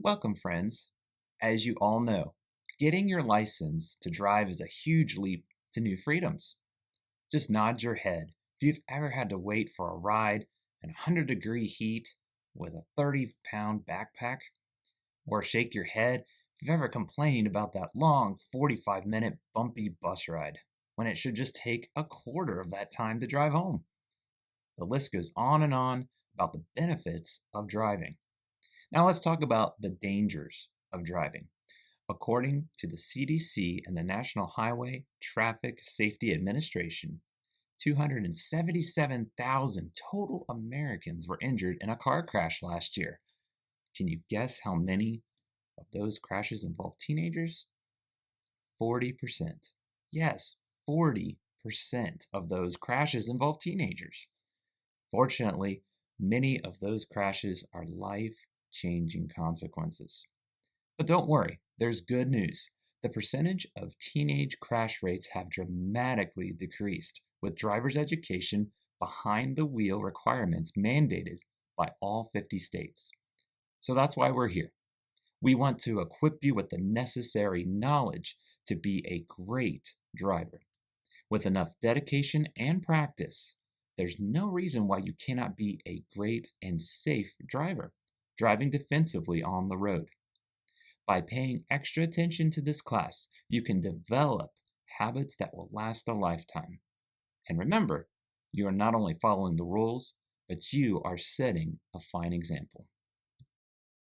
Welcome, friends. As you all know, getting your license to drive is a huge leap to new freedoms. Just nod your head if you've ever had to wait for a ride in 100-degree heat with a 30-pound backpack, or shake your head if you've ever complained about that long 45-minute bumpy bus ride when it should just take a quarter of that time to drive home. The list goes on and on about the benefits of driving. Now let's talk about the dangers of driving. According to the CDC and the National Highway Traffic Safety Administration, 277,000 total Americans were injured in a car crash last year. Can you guess how many of those crashes involved teenagers? 40%. Yes, 40% of those crashes involve teenagers. Fortunately, many of those crashes are life-changing consequences. But don't worry, there's good news. The percentage of teenage crash rates have dramatically decreased, with driver's education behind the wheel requirements mandated by all 50 states. So that's why we're here. We want to equip you with the necessary knowledge to be a great driver. With enough dedication and practice, there's no reason why you cannot be a great and safe driver, driving defensively on the road. By paying extra attention to this class, you can develop habits that will last a lifetime. And remember, you are not only following the rules, but you are setting a fine example.